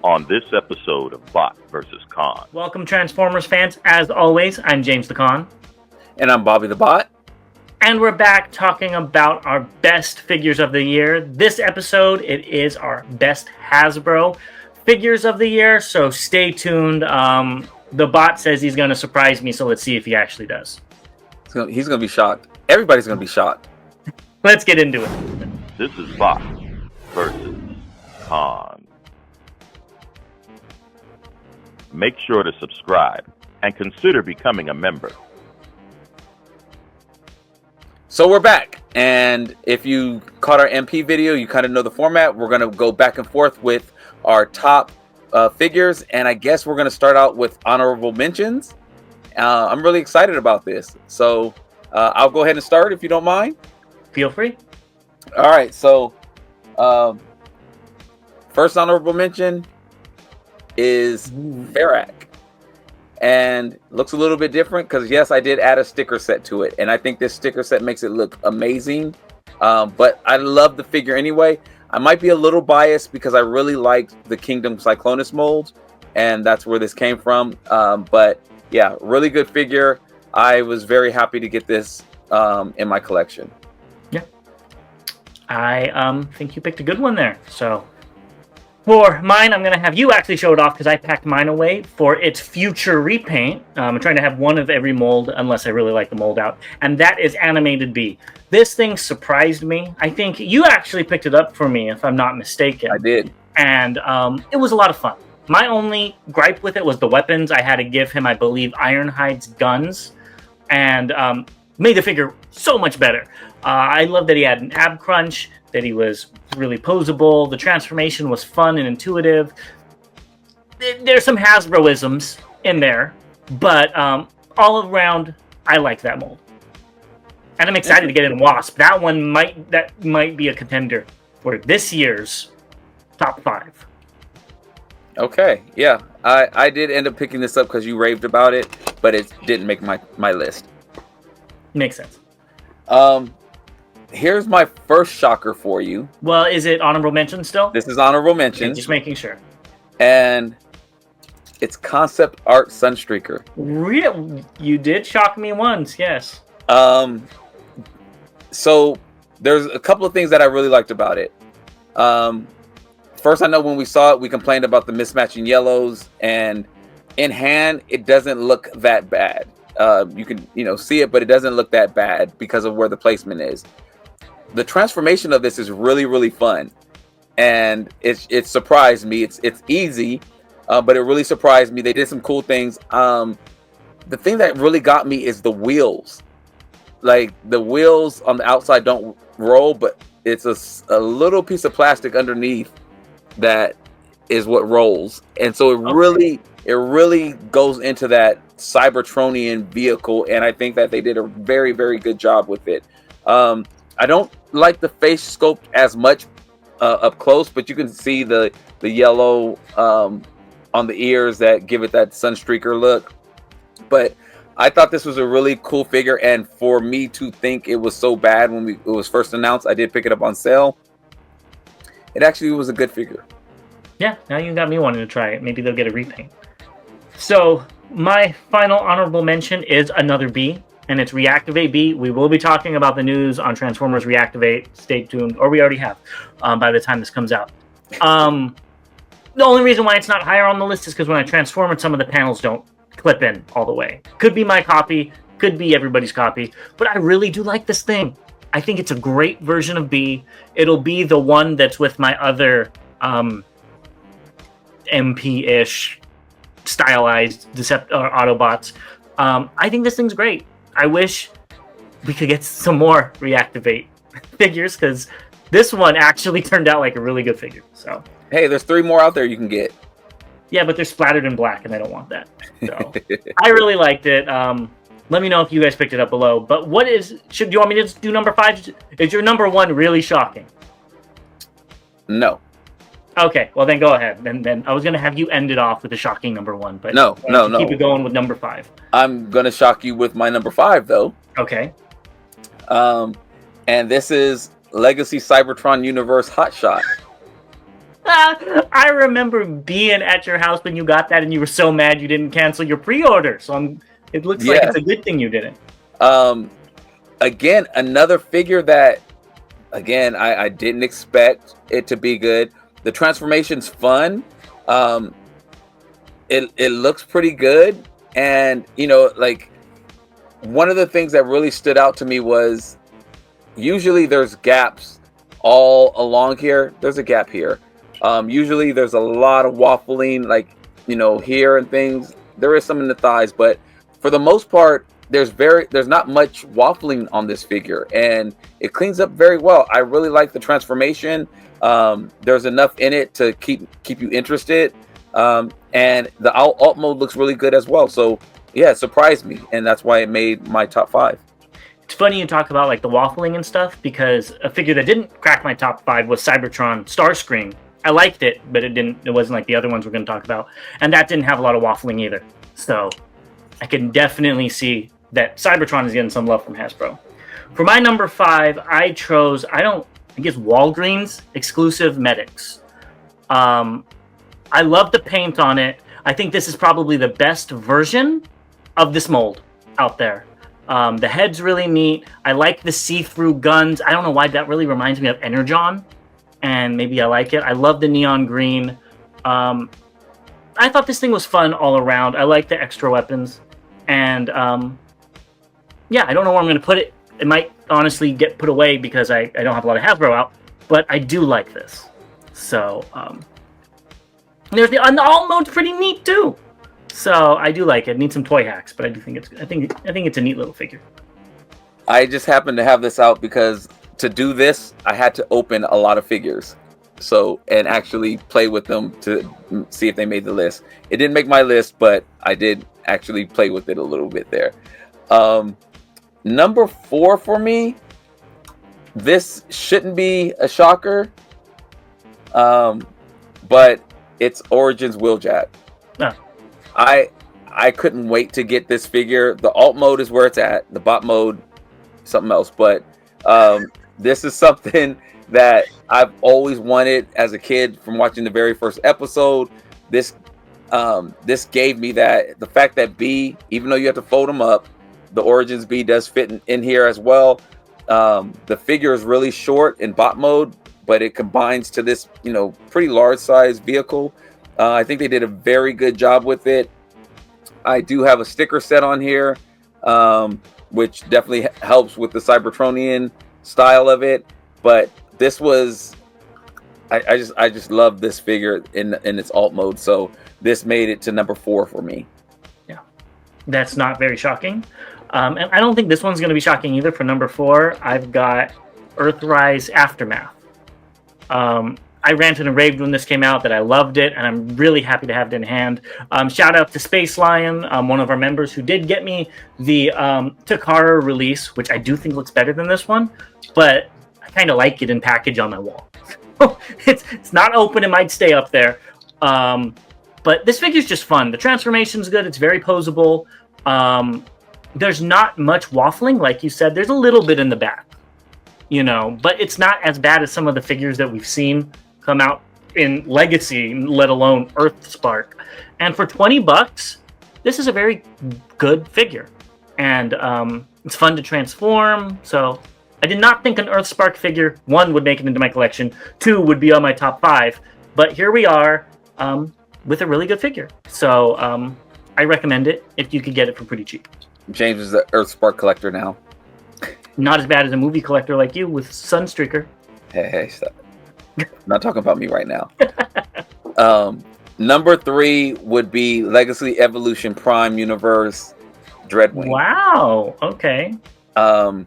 on this episode of Bot vs. Con. Welcome, Transformers fans. As always, I'm James the Con. And I'm Bobby the Bot. And we're back talking about our best figures of the year. This episode, it is our best Hasbro figures of the year, so stay tuned. The bot says he's going to surprise me, so let's see if he actually does. He's going to be shocked. Everybody's going to be shocked. Let's get into it. This is Bot versus Con. Make sure to subscribe and consider becoming a member. So we're back, and if you caught our MP video, you kind of know the format. We're going to go back and forth with our top figures, and I guess we're going to start out with honorable mentions. I'm really excited about this, so I'll go ahead and start if you don't mind. Feel free. All right, so first honorable mention is Ferrak. And looks a little bit different because, yes, I did add a sticker set to it. And I think this sticker set makes it look amazing. But I love the figure anyway. I might be a little biased because I really liked the Kingdom Cyclonus mold. And that's where this came from. But, yeah, really good figure. I was very happy to get this in my collection. Yeah. I think you picked a good one there. So for mine, I'm going to have you actually show it off because I packed mine away for its future repaint. I'm trying to have one of every mold unless I really like the mold out. And that is Animated Bee. This thing surprised me. I think you actually picked it up for me, if I'm not mistaken. I did. And it was a lot of fun. My only gripe with it was the weapons. I had to give him, I believe, Ironhide's guns. And made the figure so much better. I love that he had an ab crunch, that he was really posable. The transformation was fun and intuitive. There's some Hasbro-isms in there, but all around, I like that mold. And I'm excited to get in Wasp. That might be a contender for this year's top 5. Okay, yeah. I did end up picking this up because you raved about it, but it didn't make my list. Makes sense. Here's my first shocker for you. Well, is it honorable mention still? This is honorable mention. Okay, just making sure. And it's concept art Sunstreaker. Really? You did shock me once, yes. So there's a couple of things that I really liked about it. First, I know when we saw it, we complained about the mismatching yellows, and in hand, it doesn't look that bad. You can, see it, but it doesn't look that bad because of where the placement is. The transformation of this is really, really fun, and it surprised me. It's easy, but it really surprised me. They did some cool things. The thing that really got me is the wheels. Like, the wheels on the outside don't roll, but it's a little piece of plastic underneath that is what rolls, and so it really goes into that Cybertronian vehicle, and I think that they did a very, very good job with it. I don't like the face sculpt as much up close, but you can see the yellow on the ears that give it that Sunstreaker look. But I thought this was a really cool figure, and for me to think it was so bad when it was first announced, I did pick it up on sale. It actually was a good figure. Yeah, now you got me wanting to try it. Maybe they'll get a repaint. So my final honorable mention is another B, and it's Reactivate B. We will be talking about the news on Transformers Reactivate. Stay tuned, or we already have by the time this comes out. The only reason why it's not higher on the list is because when I transform it, some of the panels don't clip in all the way. Could be my copy, could be everybody's copy, but I really do like this thing. I think it's a great version of B. It'll be the one that's with my other MP-ish stylized Autobots. I think this thing's great. I wish we could get some more Reactivate figures because this one actually turned out like a really good figure. So hey, there's 3 more out there you can get. Yeah, but they're splattered in black, and I don't want that. So I really liked it. Let me know if you guys picked it up below. But do you want me to do number 5? Is your number 1 really shocking? No. Okay, well then go ahead. Then I was gonna have you end it off with a shocking number 1, but no. Keep it going with number 5. I'm gonna shock you with my number 5 though. Okay. And this is Legacy Cybertron Universe Hotshot. I remember being at your house when you got that, and you were so mad you didn't cancel your pre-order. So it looks like it's a good thing you didn't. Again, another figure that, again, I didn't expect it to be good. The transformation's fun. It looks pretty good, and like, one of the things that really stood out to me was usually there's gaps all along here. There's a gap here. Usually there's a lot of waffling, like, here and things. There is some in the thighs, but for the most part, there's not much waffling on this figure, and it cleans up very well. I really like the transformation. There's enough in it to keep you interested, and the alt mode looks really good as well. So yeah, it surprised me, and that's why it made my top 5. It's funny you talk about like the waffling and stuff, because a figure that didn't crack my top 5 was Cybertron Starscream. I liked it, but it wasn't like the other ones we're going to talk about, and that didn't have a lot of waffling either. So I can definitely see that Cybertron is getting some love from Hasbro. For my number 5, I chose Walgreens exclusive Medics. I love the paint on it. I think this is probably the best version of this mold out there. The head's really neat. I like the see-through guns. I don't know why, that really reminds me of Energon, and maybe I like it. I love the neon green. I thought this thing was fun all around. I like the extra weapons, and yeah, I don't know where I'm going to put it. It might honestly get put away because I don't have a lot of Hasbro out, but I do like this. So there's the alt mode's pretty neat too. So I do like it. Need some toy hacks, but I do think I think it's a neat little figure. I just happened to have this out because to do this, I had to open a lot of figures, and actually play with them to see if they made the list. It didn't make my list, but I did actually play with it a little bit there. Number 4 for me, this shouldn't be a shocker, but it's Origins Wheeljack. Oh. I couldn't wait to get this figure. The alt mode is where it's at. The bot mode, something else. But this is something that I've always wanted as a kid from watching the very first episode. This gave me that. The fact that B, even though you have to fold them up, the Origins B does fit in here as well. The figure is really short in bot mode, but it combines to this, pretty large size vehicle. I think they did a very good job with it. I do have a sticker set on here, which definitely helps with the Cybertronian style of it. But this was, I just love this figure in its alt mode. So this made it to number 4 for me. Yeah, that's not very shocking. And I don't think this one's going to be shocking either. For number 4, I've got Earthrise Aftermath. I ranted and raved when this came out that I loved it, and I'm really happy to have it in hand. Shout out to Space Lion, one of our members, who did get me the Takara release, which I do think looks better than this one, but I kind of like it in package on my wall. It's not open, it might stay up there. But this figure's just fun. The transformation's good, it's very posable. There's not much waffling, like you said. There's a little bit in the back, but it's not as bad as some of the figures that we've seen come out in Legacy, let alone Earthspark. And for $20, this is a very good figure, and it's fun to transform. So I did not think an Earthspark figure, 1, would make it into my collection, 2, would be on my top 5, but here we are with a really good figure. So I recommend it if you could get it for pretty cheap. James is the Earthspark collector now. Not as bad as a movie collector like you with Sunstreaker. Hey, stop. I'm not talking about me right now. Number 3 would be Legacy Evolution Prime Universe Dreadwing. Wow. Okay. I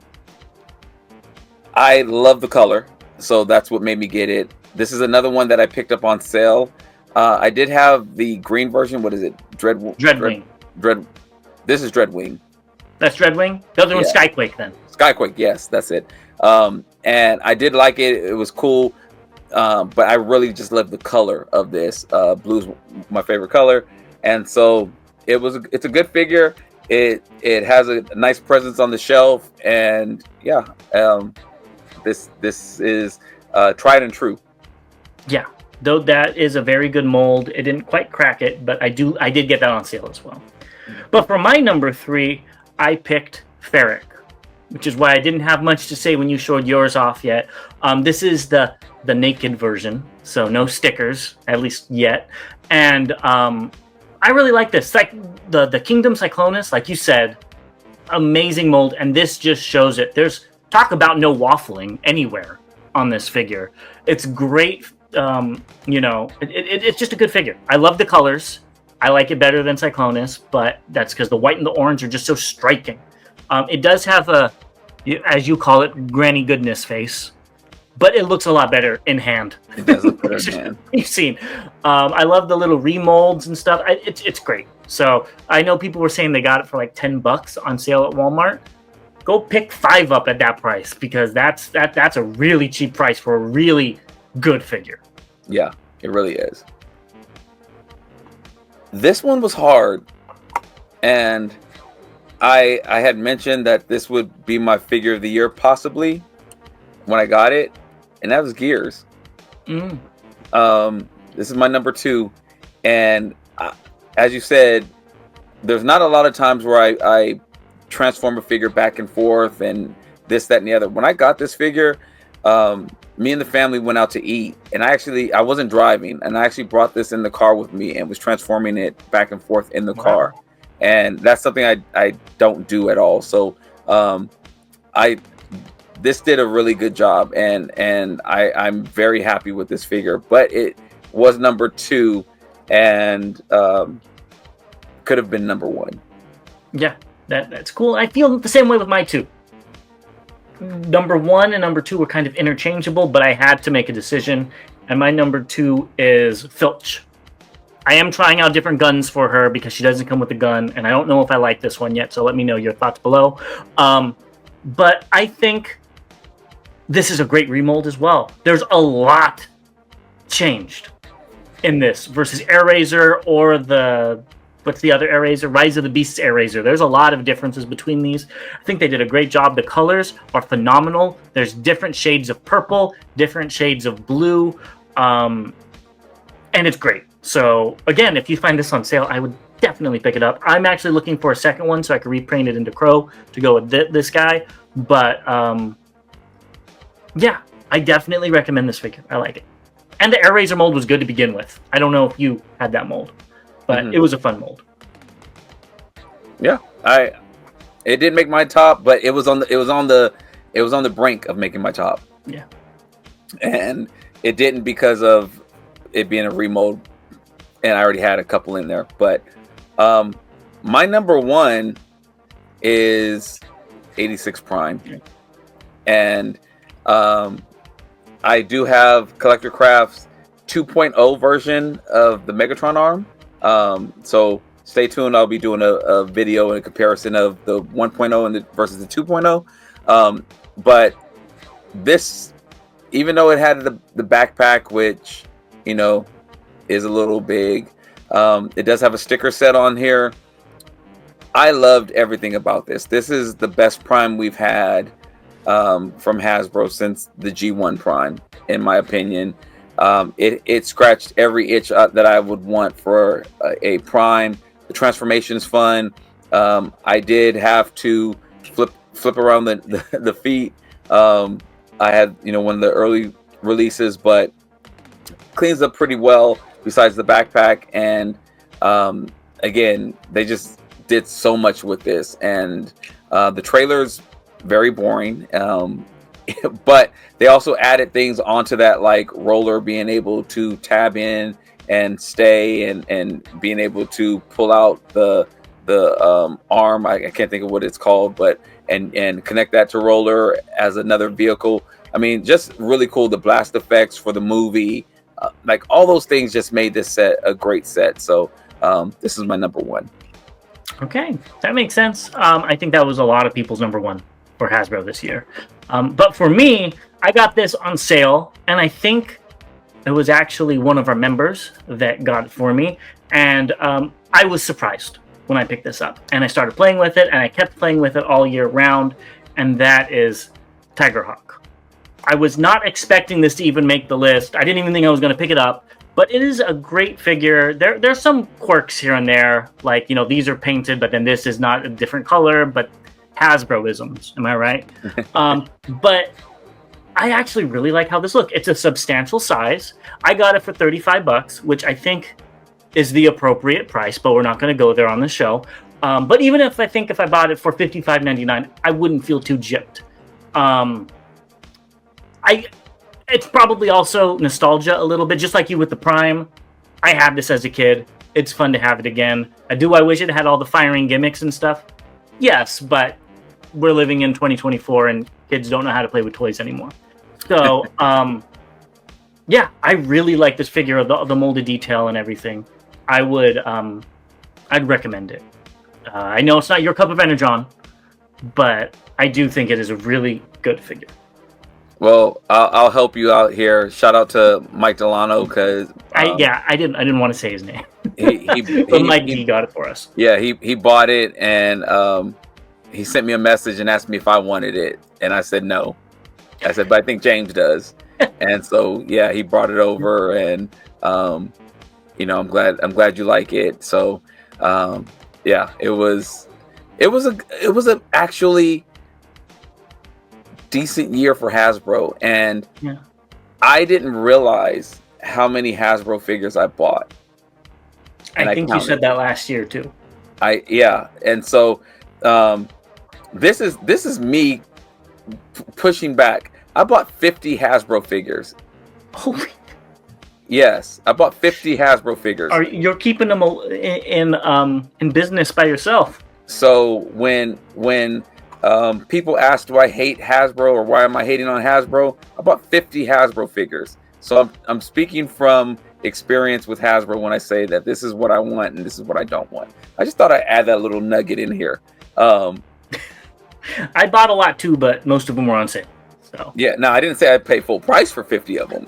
love the color, so that's what made me get it. This is another one that I picked up on sale. I did have the green version. What is it? Dreadwing. This is Dreadwing. That's Dreadwing? The other one's Skyquake then. Skyquake, yes, that's it. And I did like it. It was cool. But I really just love the color of this. Blue's my favorite color. And so it's a good figure. It has a nice presence on the shelf. And yeah, this is tried and true. Yeah. though that is a very good mold. It didn't quite crack it, but I did get that on sale as well. But for my number 3, I picked Ferric, which is why I didn't have much to say when you showed yours off yet. This is the naked version, so no stickers, at least yet. And I really like this. Like the Kingdom Cyclonus, like you said, amazing mold, and this just shows it. There's talk about no waffling anywhere on this figure. It's great. It's just a good figure. I love the colors. I like it better than Cyclonus, but that's because the white and the orange are just so striking. It does have a, as you call it, granny goodness face, but it looks a lot better in hand. It does look better in hand. You've seen. I love the little remolds and stuff. It's great. So I know people were saying they got it for like $10 on sale at Walmart. Go pick 5 up at that price, because that's a really cheap price for a really good figure. Yeah, it really is. This one was hard, and I had mentioned that this would be my figure of the year possibly when I got it, and that was Gears. This is my number 2, and as you said, there's not a lot of times where I transform a figure back and forth and this, that, and the other. When I got this figure, me and the family went out to eat, and I wasn't driving, and I actually brought this in the car with me and was transforming it back and forth in the car. And that's something I don't do at all. So this did a really good job, and I'm very happy with this figure. But it was number 2, and could have been number 1. Yeah, that's cool. I feel the same way with my 2. Number 1 and number 2 were kind of interchangeable, but I had to make a decision, and my number 2 is Filch. I am trying out different guns for her because she doesn't come with a gun, and I don't know if I like this one yet, so let me know your thoughts below. But I think this is a great remold as well. There's a lot changed in this versus Air Razor or what's the other Air Razor? Rise of the Beasts Air Razor. There's a lot of differences between these. I think they did a great job. The colors are phenomenal. There's different shades of purple, different shades of blue, and it's great. So again, if you find this on sale, I would definitely pick it up. I'm actually looking for a second one so I can repaint it into Crow to go with this guy. But yeah, I definitely recommend this figure. I like it. And the Air Razor mold was good to begin with. I don't know if you had that mold, but it was a fun mold. Yeah, it didn't make my top, but it was on the brink of making my top. Yeah, and it didn't because of it being a remold, and I already had a couple in there. But my number 1 is 86 Prime, and I do have Collector Craft's 2.0 version of the Megatron arm. So stay tuned. I'll be doing a video and a comparison of the 1.0 versus the 2.0. But this, even though it had the backpack, which is a little big, it does have a sticker set on here. I loved everything about this. This is the best Prime we've had from Hasbro since the G1 Prime, in my opinion. It scratched every itch that I would want for a Prime. The transformation is fun. I did have to flip around the feet. I had one of the early releases, but cleans up pretty well besides the backpack. And again, they just did so much with this, and the trailer's very boring, but they also added things onto that, like roller being able to tab in and stay, and being able to pull out the arm. I can't think of what it's called, but and connect that to roller as another vehicle. I mean, just really cool. The blast effects for the movie, like all those things just made this set a great set. So this is my number 1. Okay, that makes sense. I think that was a lot of people's number 1 for Hasbro this year. But for me, I got this on sale, and I think it was actually one of our members that got it for me. And I was surprised when I picked this up, and I started playing with it, and I kept playing with it all year round, and that is Tigerhawk. I was not expecting this to even make the list. I didn't even think I was going to pick it up. But it is a great figure. There's some quirks here and there, like, these are painted, but then this is not a different color, but Hasbro-isms, am I right? But I actually really like how this looks. It's a substantial size. I got it for $35, which I think is the appropriate price, but we're not going to go there on the show. But even if I bought it for $55.99, I wouldn't feel too gypped. It's probably also nostalgia a little bit, just like you with the Prime. I had this as a kid. It's fun to have it again. I wish it had all the firing gimmicks and stuff. Yes, but we're living in 2024 and kids don't know how to play with toys anymore. So, yeah, I really like this figure, the molded detail and everything. I'd recommend it. I know it's not your cup of energon, but I do think it is a really good figure. Well, I'll help you out here. Shout out to Mike Delano because I didn't want to say his name. But Mike D got it for us. Yeah, he bought it and he sent me a message and asked me if I wanted it, and I said no. I said, but I think James does, and so yeah, he brought it over, and I'm glad you like it. So yeah, it was a actually decent year for Hasbro, and yeah. I didn't realize how many Hasbro figures I bought. I think you said that last year too. And so this is me pushing back. I bought 50 Hasbro figures. Holy. Yes, I bought 50 Hasbro figures. You're keeping them in business by yourself. So when people ask, do I hate Hasbro or why am I hating on Hasbro? I bought 50 Hasbro figures. So I'm speaking from experience with Hasbro when I say that this is what I want and this is what I don't want. I just thought I'd add that little nugget in here. I bought a lot too, but most of them were on sale. So yeah, no, I didn't say I'd pay full price for 50 of them.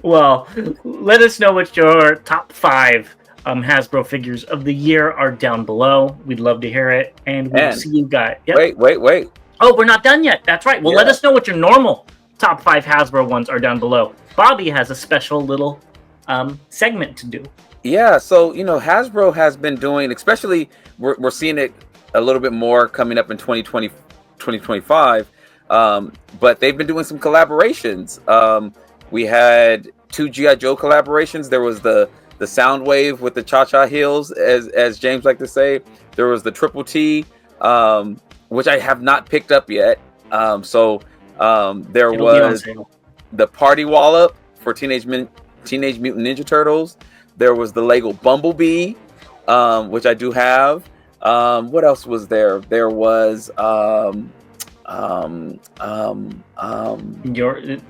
Well, let us know what your top 5 Hasbro figures of the year are down below. We'd love to hear it, and we'll see you guys. Yep. Wait. Oh, we're not done yet. That's right. Well, let us know what your normal top 5 Hasbro ones are down below. Bobby has a special little segment to do. Yeah, so Hasbro has been doing, especially we're seeing it a little bit more coming up in 2025. But they've been doing some collaborations. We had 2 G.I. Joe collaborations. There was the Soundwave with the Cha-Cha heels, as James liked to say. There was the Triple T, which I have not picked up yet. There was the Party Wallop for Teenage Mutant Ninja Turtles. There was the Lego Bumblebee, which I do have. What else was there? There was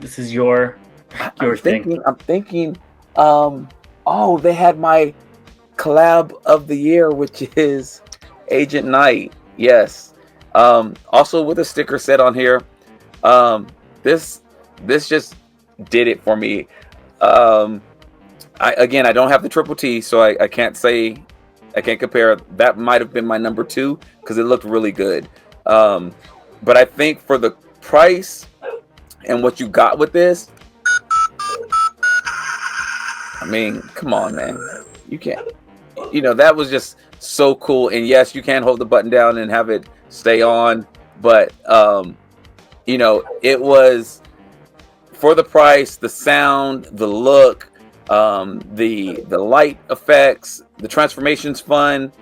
this is your thing. I'm thinking. They had my collab of the year, which is Agent Knight. Yes. Also with a sticker set on here. This just did it for me. I don't have the Triple T, so I can't say, I can't compare. That might have been my number 2 because it looked really good. But I think for the price and what you got with this, I mean, come on, man. You can't. That was just so cool. And yes, you can hold the button down and have it stay on. But, it was for the price, the sound, the look, the light effects, the transformation's fun.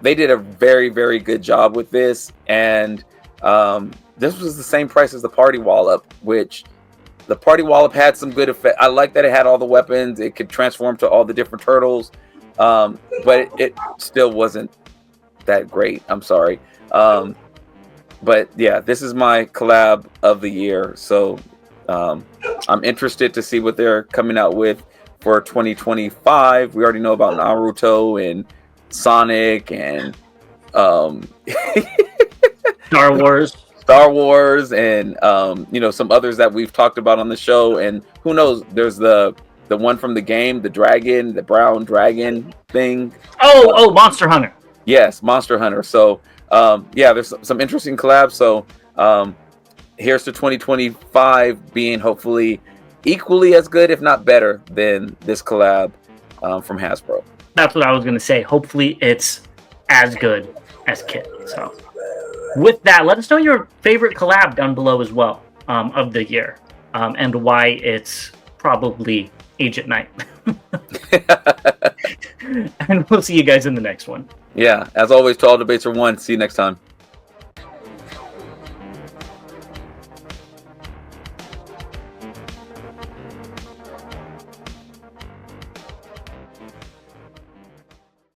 They did a very, very good job with this. And this was the same price as the Party Wallop, which the Party Wallop had some good effect. I like that it had all the weapons. It could transform to all the different turtles. But it still wasn't that great. I'm sorry. But yeah, this is my collab of the year. So I'm interested to see what they're coming out with for 2025. We already know about Naruto and Sonic and Star Wars and some others that we've talked about on the show. And who knows, there's the one from the game, the brown dragon thing. Oh, Monster Hunter. Yes, Monster Hunter. So there's some interesting collabs. So here's to 2025 being hopefully equally as good, if not better, than this collab from Hasbro. That's what I was going to say. Hopefully it's as good as Kit. So with that, let us know your favorite collab down below as well of the year, and why it's probably Age at Night. And we'll see you guys in the next one. Yeah, as always, to all debates are won. See you next time.